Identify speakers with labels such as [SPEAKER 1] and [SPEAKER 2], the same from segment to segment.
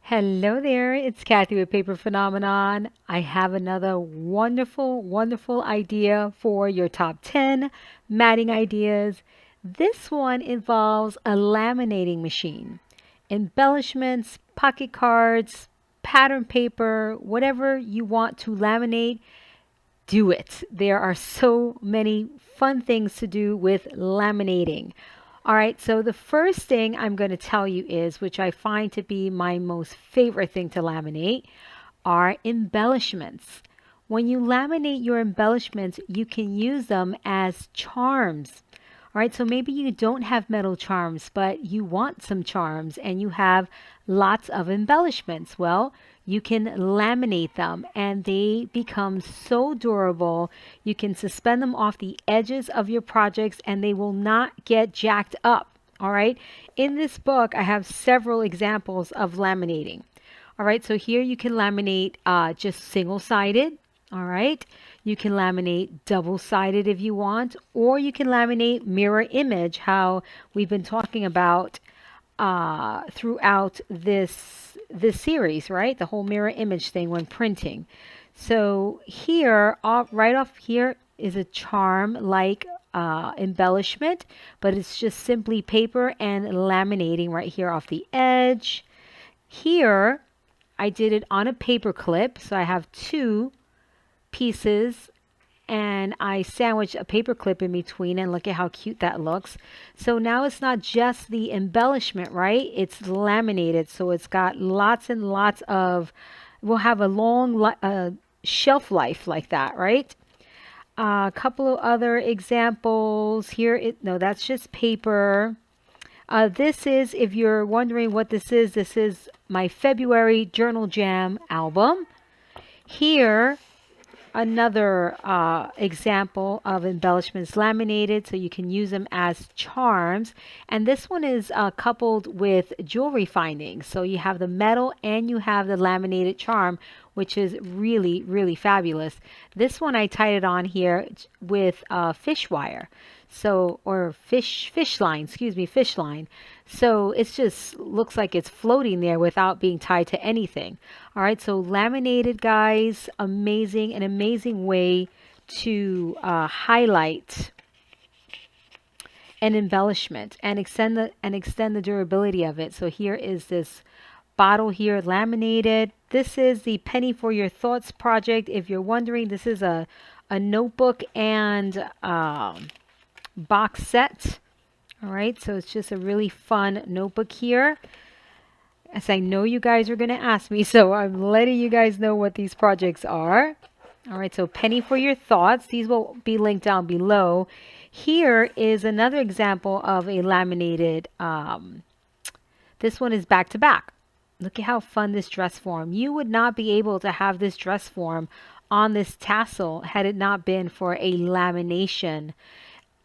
[SPEAKER 1] Hello there, it's Kathy with Paper Phenomenon. I have another wonderful idea for your top 10 matting ideas. This one involves a laminating machine. Embellishments, pocket cards, pattern paper, whatever you want to laminate, do it. There are so many fun things to do with laminating. All right, so the first thing I'm going to tell you is, which I find to be my most favorite thing to laminate, are embellishments. When you laminate your embellishments, you can use them as charms. All right, so maybe you don't have metal charms, but you want some charms and you have lots of embellishments. Well, you can laminate them and they become so durable. You can suspend them off the edges of your projects and they will not get jacked up. All right, in this book, I have several examples of laminating. All right, so here you can laminate just single-sided. All right, you can laminate double-sided if you want, or you can laminate mirror image, how we've been talking about throughout this series, right? The whole mirror image thing when printing. So here, right off here is a charm like embellishment, but it's just simply paper and laminating right here off the edge. Here, I did it on a paper clip, so I have two pieces and I sandwiched a paper clip in between, and look at how cute that looks. So now it's not just the embellishment, right? It's laminated, so it's got lots and lots of, will have a long shelf life like that, right? A couple of other examples here. No, that's just paper. This is, if you're wondering what this is my February Journal Jam album. Here, another example of embellishments laminated, so you can use them as charms. And this one is coupled with jewelry findings. So you have the metal and you have the laminated charm, which is really fabulous. This one I tied it on here with fish wire. So, or fish line, excuse me, fish line. So it's just looks like it's floating there without being tied to anything. All right, so laminated, guys, amazing, an amazing way to highlight an embellishment and extend the durability of it. So here is this bottle here, laminated. This is the Penny for Your Thoughts project. If you're wondering, this is a notebook and box set. All right, so it's just a really fun notebook here. As I know you guys are going to ask me, so I'm letting you guys know what these projects are. All right, so Penny for Your Thoughts. These will be linked down below. Here is another example of a laminated, this one is back to back. Look at how fun this dress form. You would not be able to have this dress form on this tassel had it not been for a lamination.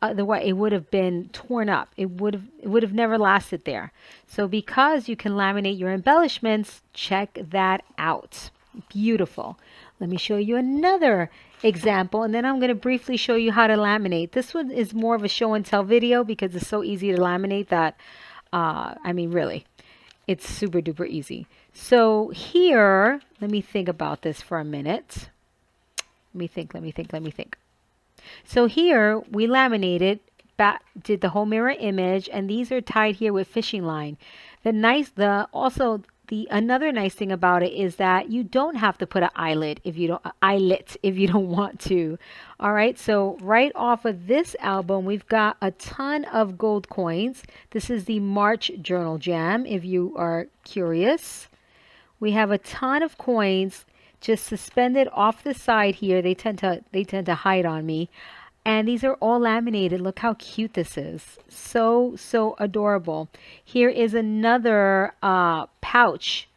[SPEAKER 1] Otherwise, it would have been torn up. It would have never lasted there. So because you can laminate your embellishments, check that out. Beautiful. Let me show you another example, and then I'm going to briefly show you how to laminate. This one is more of a show and tell video because it's so easy to laminate that, I mean, really, it's super duper easy. So here, let me think about this for a minute. Let me think. So here we laminated, did the whole mirror image, and these are tied here with fishing line. Another nice thing about it is that you don't have to put an eyelet if you don't want to. All right, so right off of this album, we've got a ton of gold coins. This is the March Journal Jam, if you are curious. We have a ton of coins just suspended off the side here. They tend to hide on me. And these are all laminated. Look how cute this is. So adorable. Here is another pouch,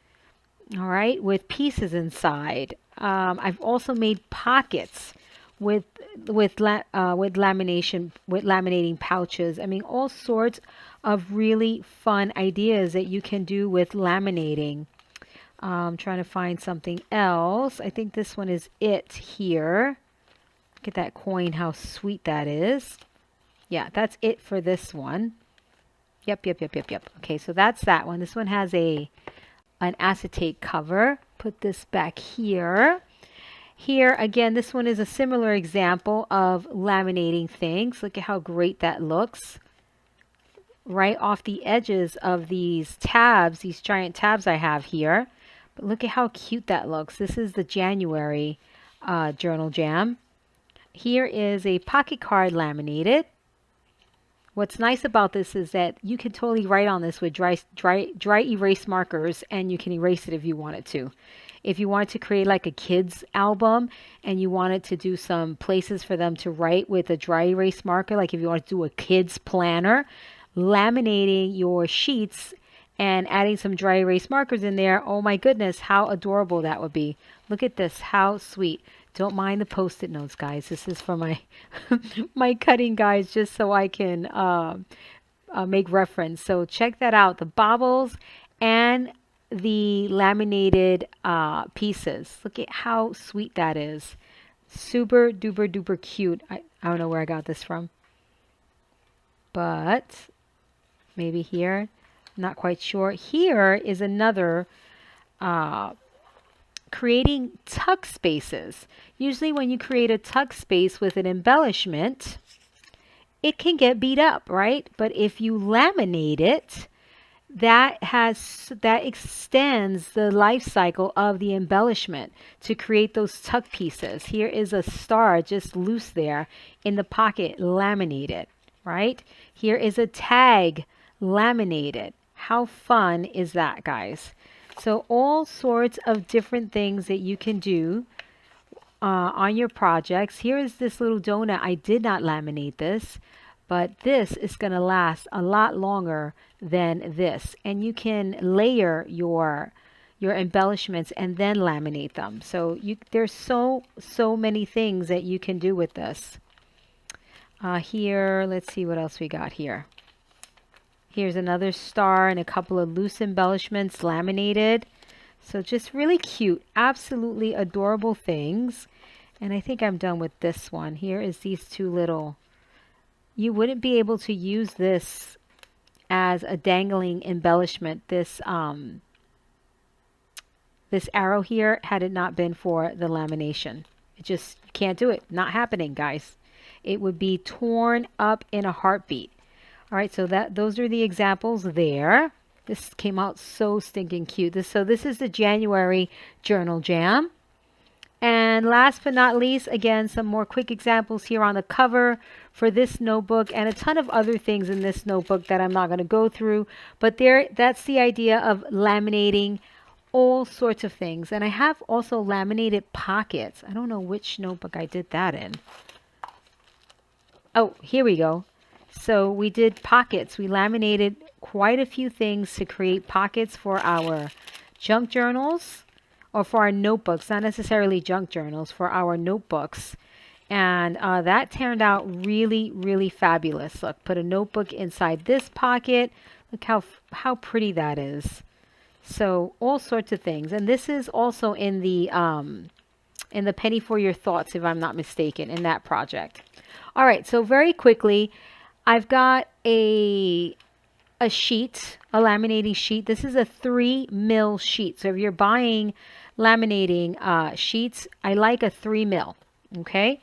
[SPEAKER 1] all right, with pieces inside. I've also made pockets with laminating pouches. I mean, all sorts of really fun ideas that you can do with laminating. I'm trying to find something else. I think this one is it here. Look at that coin, how sweet that is. Yeah, that's it for this one. Yep. Okay, so that's that one. This one has a an acetate cover. Put this back here. Here, again, this one is a similar example of laminating things. Look at how great that looks. Right off the edges of these tabs, these giant tabs I have here. But look at how cute that looks. This is the January Journal Jam. Here is a pocket card laminated. What's nice about this is that you can totally write on this with dry erase markers, and you can erase it if you wanted to. If you wanted to create like a kids album and you wanted to do some places for them to write with a dry erase marker, like if you want to do a kids planner, laminating your sheets and adding some dry erase markers in there, oh my goodness, how adorable that would be. Look at this, how sweet. Don't mind the post-it notes, guys. This is for my my cutting guides, just so I can make reference. So check that out, the baubles and the laminated pieces. Look at how sweet that is. Super duper duper cute. I don't know where I got this from, but maybe here, not quite sure. Here is another creating tuck spaces. Usually when you create a tuck space with an embellishment, it can get beat up, right? But if you laminate it, that extends the life cycle of the embellishment to create those tuck pieces. Here is a star just loose there in the pocket, laminated, right? Here is a tag laminated. How fun is that, guys? So all sorts of different things that you can do on your projects. Here is this little donut. I did not laminate this, but this is going to last a lot longer than this. And you can layer your embellishments and then laminate them. So there's so many things that you can do with this. Here, let's see what else we got here. Here's another star and a couple of loose embellishments laminated. So just really cute, absolutely adorable things. And I think I'm done with this one. Here is these two little, you wouldn't be able to use this as a dangling embellishment. This this arrow here, had it not been for the lamination. It just, you can't do it. Not happening, guys. It would be torn up in a heartbeat. All right, so those are the examples there. This came out so stinking cute. This is the January Journal Jam. And last but not least, again, some more quick examples here on the cover for this notebook and a ton of other things in this notebook that I'm not going to go through. But that's the idea of laminating all sorts of things. And I have also laminated pockets. I don't know which notebook I did that in. Oh, here we go. So we did pockets. We laminated quite a few things to create pockets for our junk journals or for our notebooks, not necessarily junk journals, for our notebooks. And that turned out really, really fabulous. Look, put a notebook inside this pocket. Look how pretty that is. So all sorts of things. And this is also in the Penny for Your Thoughts, if I'm not mistaken, in that project. All right, so very quickly, I've got a sheet, a laminating sheet. This is a 3 mil sheet. So if you're buying laminating sheets, I like a 3 mil, okay,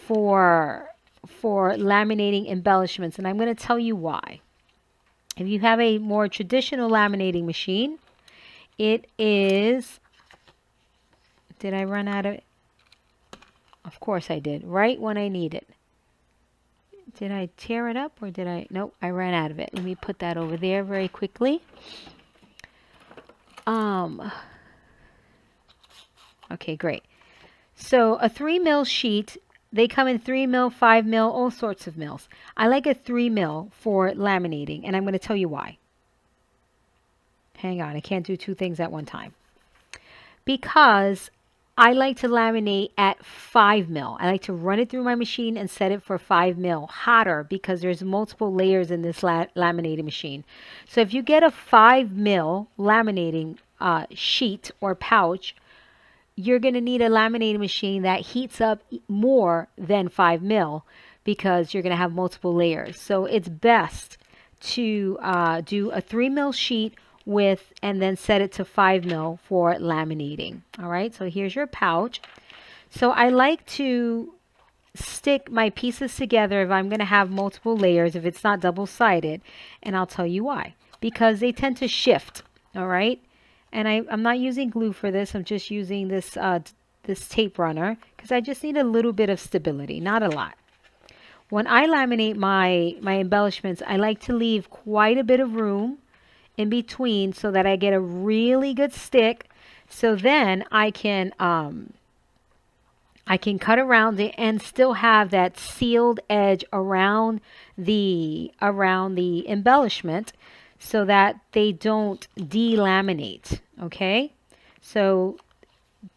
[SPEAKER 1] for laminating embellishments. And I'm going to tell you why. If you have a more traditional laminating machine, it is, did I run out of it? Of course I did, right when I need it. Did I tear it up or did I? Nope, I ran out of it. Let me put that over there very quickly. Okay, great. So a 3 mil sheet, they come in 3 mil, 5 mil, all sorts of mils. I like a 3 mil for laminating, and I'm going to tell you why. Hang on, I can't do two things at one time. Because I like to laminate at 5 mil. I like to run it through my machine and set it for 5 mil, hotter, because there's multiple layers in this laminating machine. So if you get a 5 mil laminating sheet or pouch, you're going to need a laminating machine that heats up more than 5 mil because you're going to have multiple layers. So it's best to do a 3 mil sheet with, and then set it to 5 mil for laminating. All right, so here's your pouch. So I like to stick my pieces together if I'm going to have multiple layers, if it's not double-sided, and I'll tell you why. Because they tend to shift, all right? And I'm not using glue for this. I'm just using this this tape runner because I just need a little bit of stability, not a lot. When I laminate my embellishments, I like to leave quite a bit of room in between so that I get a really good stick. So then I can cut around it and still have that sealed edge around the embellishment so that they don't delaminate. Okay, so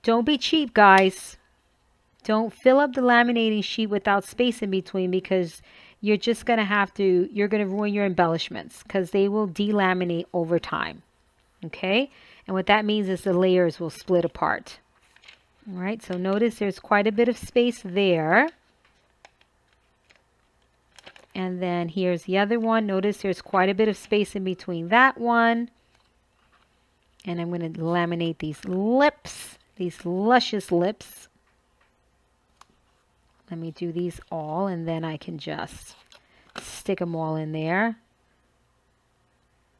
[SPEAKER 1] don't be cheap, guys. Don't fill up the laminating sheet without space in between, because you're just going to you're going to ruin your embellishments because they will delaminate over time. Okay, and what that means is the layers will split apart. All right, so notice there's quite a bit of space there. And then here's the other one. Notice there's quite a bit of space in between that one. And I'm going to laminate these lips, these luscious lips. Let me do these all, and then I can just stick them all in there.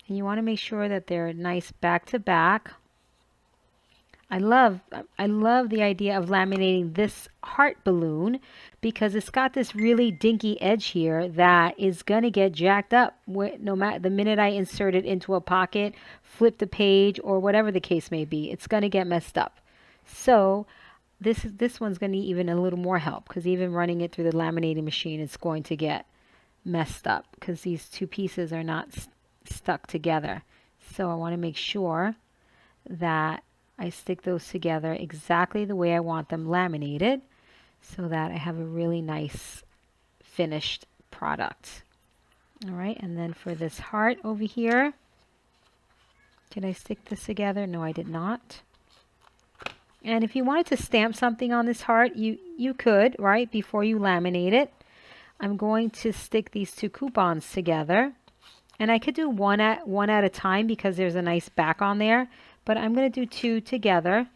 [SPEAKER 1] And you want to make sure that they're nice back to back. I love the idea of laminating this heart balloon because it's got this really dinky edge here that is going to get jacked up no matter the minute I insert it into a pocket, flip the page, or whatever the case may be. It's going to get messed up. So this one's going to need even a little more help because even running it through the laminating machine is going to get messed up because these two pieces are not stuck together. So I want to make sure that I stick those together exactly the way I want them laminated so that I have a really nice finished product. All right, and then for this heart over here, did I stick this together? No, I did not. And if you wanted to stamp something on this heart, you could, right, before you laminate it. I'm going to stick these two coupons together. And I could do one at a time because there's a nice back on there. But I'm going to do two together.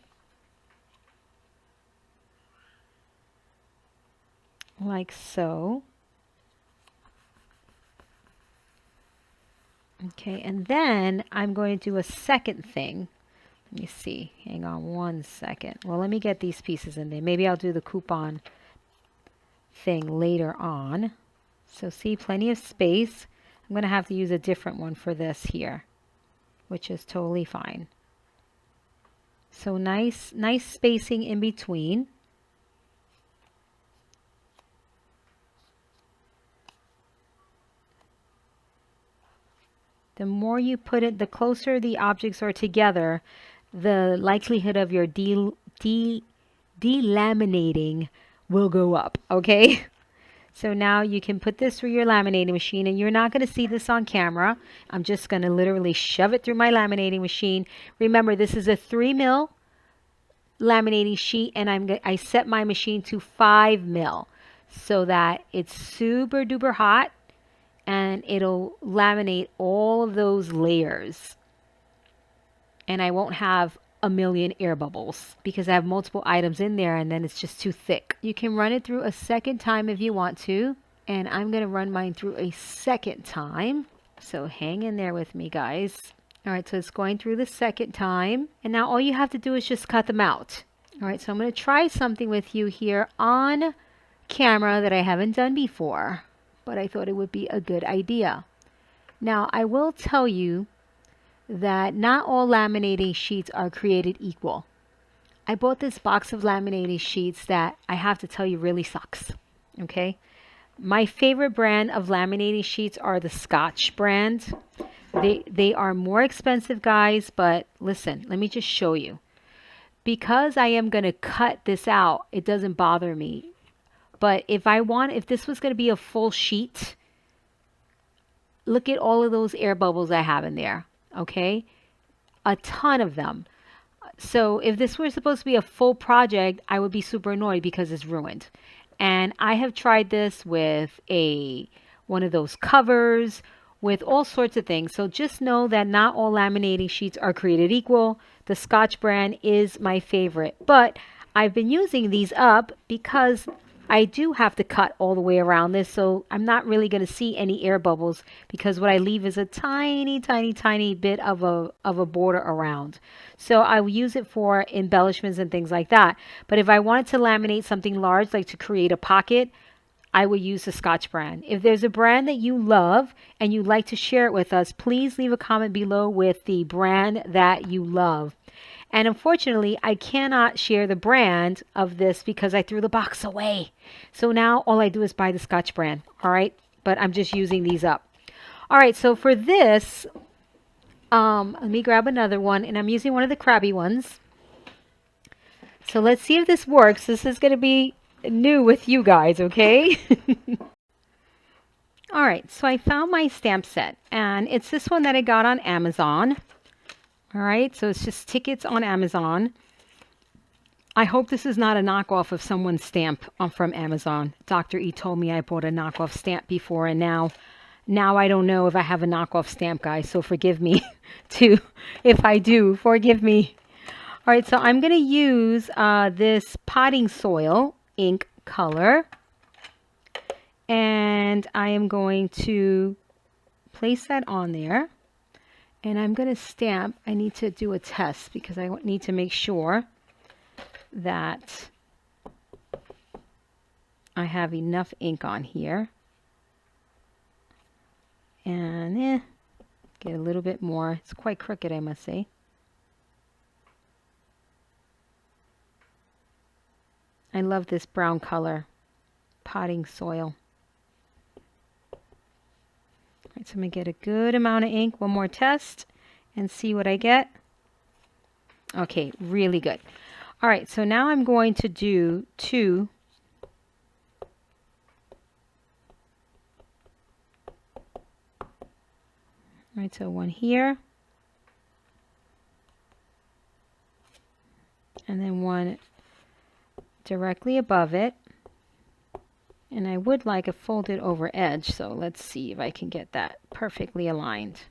[SPEAKER 1] Like so. Okay, and then I'm going to do a second thing. Let me see. Hang on one second. Well, let me get these pieces in there. Maybe I'll do the coupon thing later on. So see, plenty of space. I'm going to have to use a different one for this here, which is totally fine. So nice spacing in between. The more you put it, the closer the objects are together, the likelihood of your delaminating will go up, okay? So now you can put this through your laminating machine, and you're not going to see this on camera. I'm just going to literally shove it through my laminating machine. Remember, this is a 3 mil laminating sheet, and I set my machine to 5 mil so that it's super duper hot, and it'll laminate all of those layers. And I won't have a million air bubbles because I have multiple items in there and then it's just too thick. You can run it through a second time if you want to, and I'm going to run mine through a second time. So hang in there with me, guys. All right, so it's going through the second time, and now all you have to do is just cut them out. All right, so I'm going to try something with you here on camera that I haven't done before, but I thought it would be a good idea. Now, I will tell you that not all laminating sheets are created equal. I bought this box of laminating sheets that I have to tell you really sucks. Okay, my favorite brand of laminating sheets are the Scotch brand. They are more expensive, guys, but listen, let me just show you. Because I am going to cut this out, it doesn't bother me. But if this was going to be a full sheet, look at all of those air bubbles I have in there. Okay, a ton of them. So if this were supposed to be a full project, I would be super annoyed because it's ruined. And I have tried this with one of those covers with all sorts of things. So just know that not all laminating sheets are created equal. The Scotch brand is my favorite, but I've been using these up because I do have to cut all the way around this, so I'm not really going to see any air bubbles because what I leave is a tiny, tiny, tiny bit of a border around. So I will use it for embellishments and things like that. But if I wanted to laminate something large, like to create a pocket, I would use the Scotch brand. If there's a brand that you love and you'd like to share it with us, please leave a comment below with the brand that you love. And unfortunately, I cannot share the brand of this because I threw the box away. So now all I do is buy the Scotch brand. All right. But I'm just using these up. All right. So for this, let me grab another one. And I'm using one of the crabby ones. So let's see if this works. This is going to be new with you guys. Okay. All right. So I found my stamp set. And it's this one that I got on Amazon. All right, so it's just tickets on Amazon. I hope this is not a knockoff of someone's stamp from Amazon. Dr. E told me I bought a knockoff stamp before, and now I don't know if I have a knockoff stamp, guys. So forgive me too. If I do, forgive me. All right, so I'm going to use this potting soil ink color. And I am going to place that on there. And I'm going to stamp. I need to do a test because I need to make sure that I have enough ink on here. And get a little bit more. It's quite crooked, I must say. I love this brown color, potting soil. All right, so I'm going to get a good amount of ink, one more test, and see what I get. Okay, really good. All right, so now I'm going to do two. All right, so one here. And then one directly above it. And I would like a folded over edge, so let's see if I can get that perfectly aligned.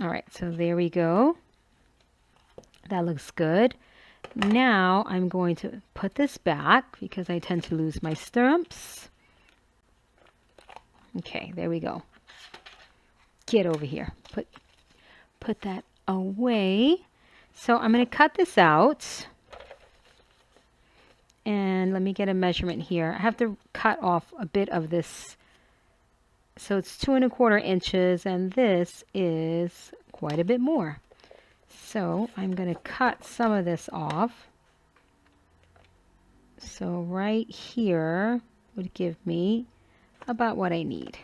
[SPEAKER 1] All right, so there we go. That looks good. Now I'm going to put this back because I tend to lose my stamps. Okay, there we go. Get over here. Put that away. So I'm going to cut this out. And let me get a measurement here. I have to cut off a bit of this. So it's 2 1/4 inches, and this is quite a bit more. So I'm going to cut some of this off. So right here would give me about what I need.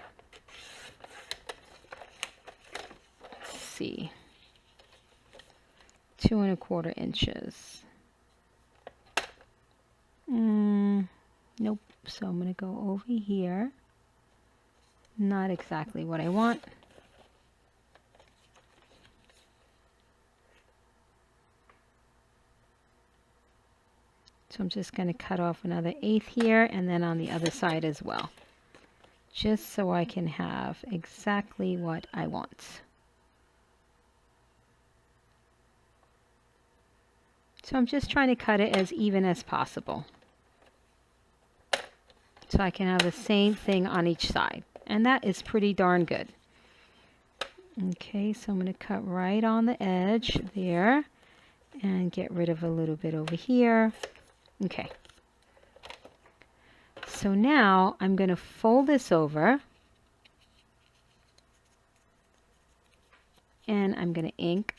[SPEAKER 1] Let's see. 2 1/4 inches. Nope. So I'm going to go over here. Not exactly what I want. So I'm just going to cut off another 1/8 here and then on the other side as well. Just so I can have exactly what I want. So I'm just trying to cut it as even as possible. So I can have the same thing on each side. And that is pretty darn good. Okay, so I'm going to cut right on the edge there. And get rid of a little bit over here. Okay. So now I'm going to fold this over. And I'm going to ink.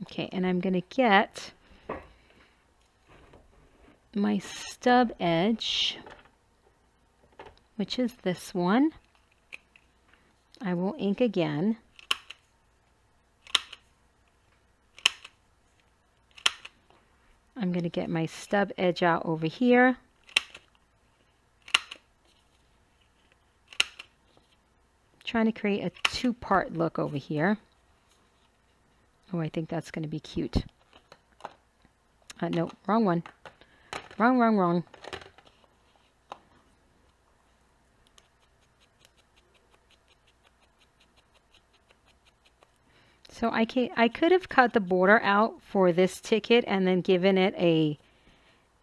[SPEAKER 1] Okay, and I'm going to get my stub edge, which is this one. I will ink again. I'm going to get my stub edge out over here. trying to create a two-part look over here. Oh, I think that's going to be cute. No, wrong one. Wrong. So I could have cut the border out for this ticket and then given it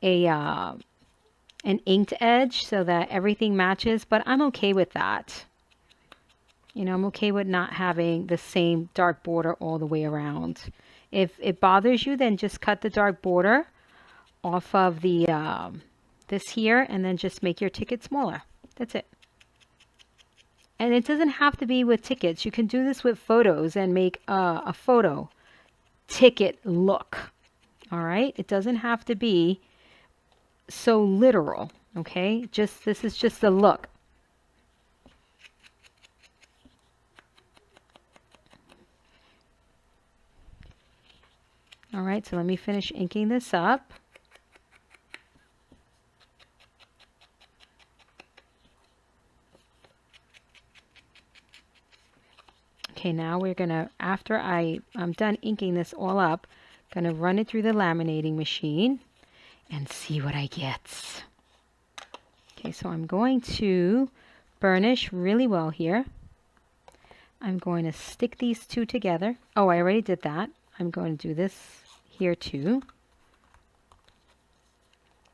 [SPEAKER 1] an inked edge so that everything matches, but I'm okay with that. You know, I'm okay with not having the same dark border all the way around. If it bothers you, then just cut the dark border off of the this here and then just make your ticket smaller. That's it. And it doesn't have to be with tickets. You can do this with photos and make a photo ticket look. All right? It doesn't have to be so literal, okay? This is just a look. All right, so let me finish inking this up. Okay, now we're gonna, after I'm done inking this all up, gonna run it through the laminating machine and see what I get. Okay, so I'm going to burnish really well here. I'm going to stick these two together. Oh, I already did that. I'm going to do this here too.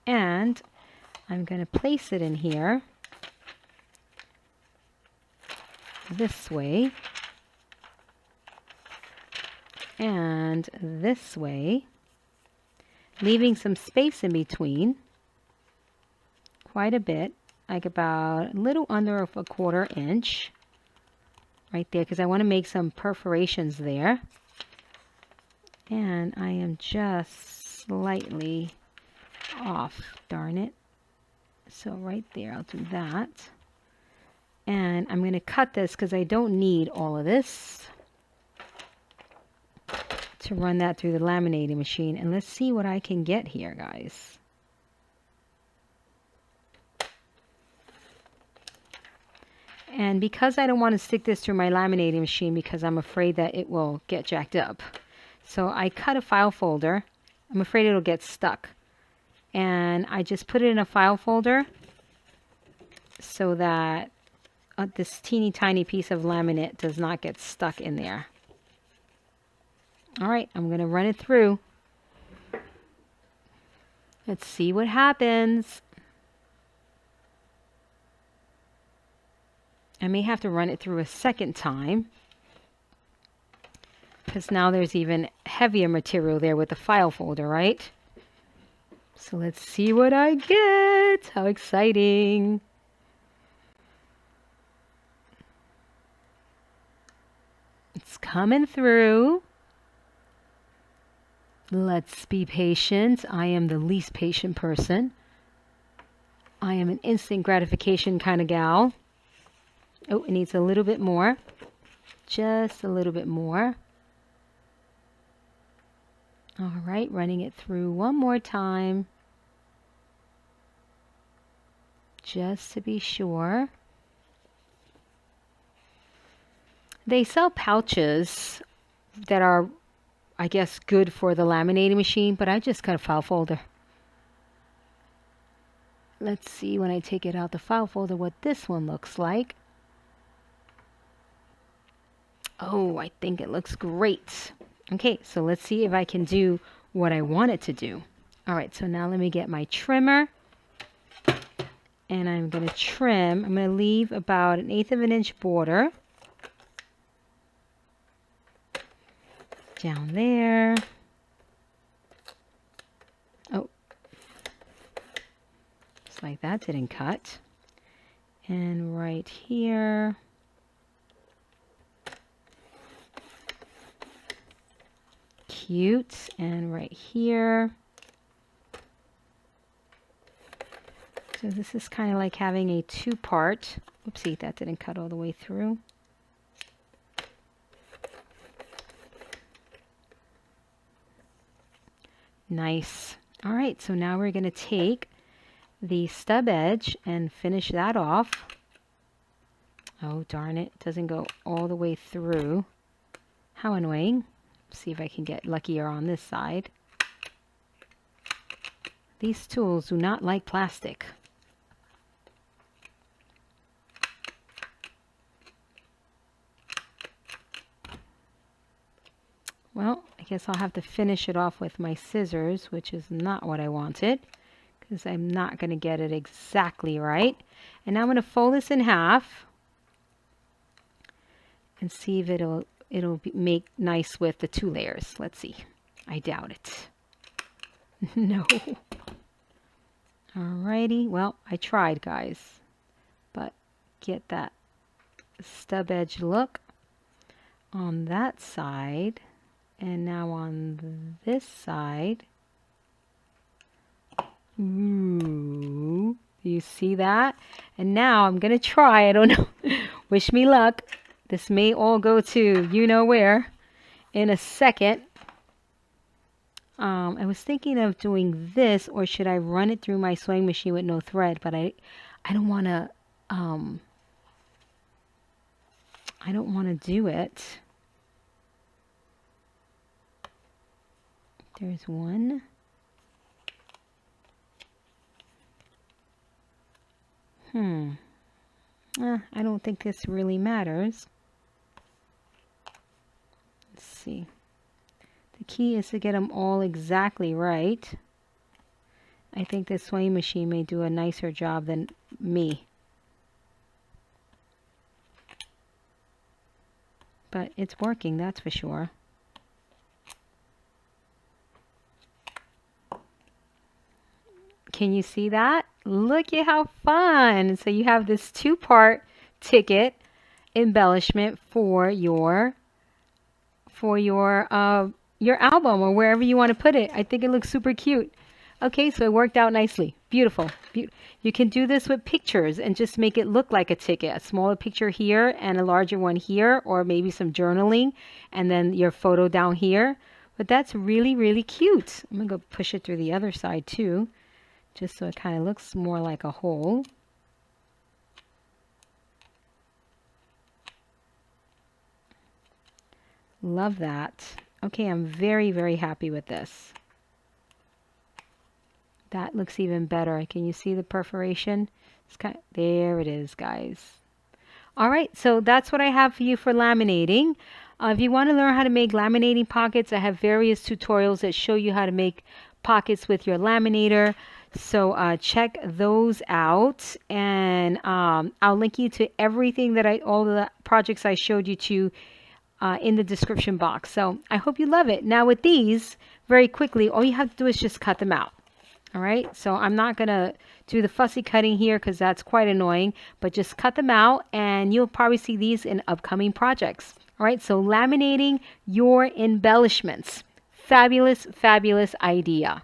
[SPEAKER 1] And I'm going to place it in here this way and this way, leaving some space in between, quite a bit, like about a little under a 1/4 inch right there, because I want to make some perforations there. And I am just slightly off, darn it. So right there, I'll do that. And I'm going to cut this because I don't need all of this to run that through the laminating machine. And let's see what I can get here, guys. And because I don't want to stick this through my laminating machine because I'm afraid that it will get jacked up, so I cut a file folder. I'm afraid it'll get stuck. And I just put it in a file folder so that this teeny tiny piece of laminate does not get stuck in there. All right, I'm going to run it through. Let's see what happens. I may have to run it through a second time, because now there's even heavier material there with the file folder, right? So let's see what I get. How exciting. It's coming through. Let's be patient. I am the least patient person. I am an instant gratification kind of gal. Oh, it needs a little bit more. Just a little bit more. All right, running it through one more time, just to be sure. They sell pouches that are, I guess, good for the laminating machine, but I just got a file folder. Let's see when I take it out the file folder what this one looks like. Oh, I think it looks great. Okay, so let's see if I can do what I want it to do. All right, so now let me get my trimmer. And I'm going to trim. I'm going to leave about 1/8 of an inch border. Down there. Oh. Just like that, didn't cut. And right here. Cute. And right here. So this is kind of like having a two-part. Oopsie, that didn't cut all the way through. Nice. All right, so now we're going to take the stub edge and finish that off. Oh, darn it. It doesn't go all the way through. How annoying. See if I can get luckier on this side. These tools do not like plastic. Well, I guess I'll have to finish it off with my scissors, which is not what I wanted, because I'm not going to get it exactly right. And now I'm going to fold this in half and see if it'll make nice with the 2 layers. Let's see. I doubt it. No. Alrighty. Well, I tried, guys. But get that stub edge look on that side. And now on this side. Ooh. Do you see that? And now I'm going to try. I don't know. Wish me luck. This may all go to you know where in a second. I was thinking of doing this, or should I run it through my sewing machine with no thread? But I don't want to. I don't want to do it. There's one. I don't think this really matters. Let's see. The key is to get them all exactly right. I think this sewing machine may do a nicer job than me. But it's working, that's for sure. Can you see that? Look at how fun. So you have this 2-part ticket embellishment for your album or wherever you want to put it. I think it looks super cute. Okay, so it worked out nicely. Beautiful. You can do this with pictures and just make it look like a ticket. A smaller picture here and a larger one here, or maybe some journaling and then your photo down here. But that's really, really cute. I'm going to go push it through the other side too, just so it kind of looks more like a whole. Love that. Okay, I'm very, very happy with this. That looks even better. Can you see the perforation? It's there it is, guys. All right, so that's what I have for you for laminating. If you want to learn how to make laminating pockets, I have various tutorials that show you how to make pockets with your laminator. So check those out, and I'll link you to everything that all the projects I showed you to in the description box. So I hope you love it. Now with these, very quickly, all you have to do is just cut them out. All right, so I'm not going to do the fussy cutting here because that's quite annoying, but just cut them out and you'll probably see these in upcoming projects. All right, so laminating your embellishments. Fabulous, fabulous idea.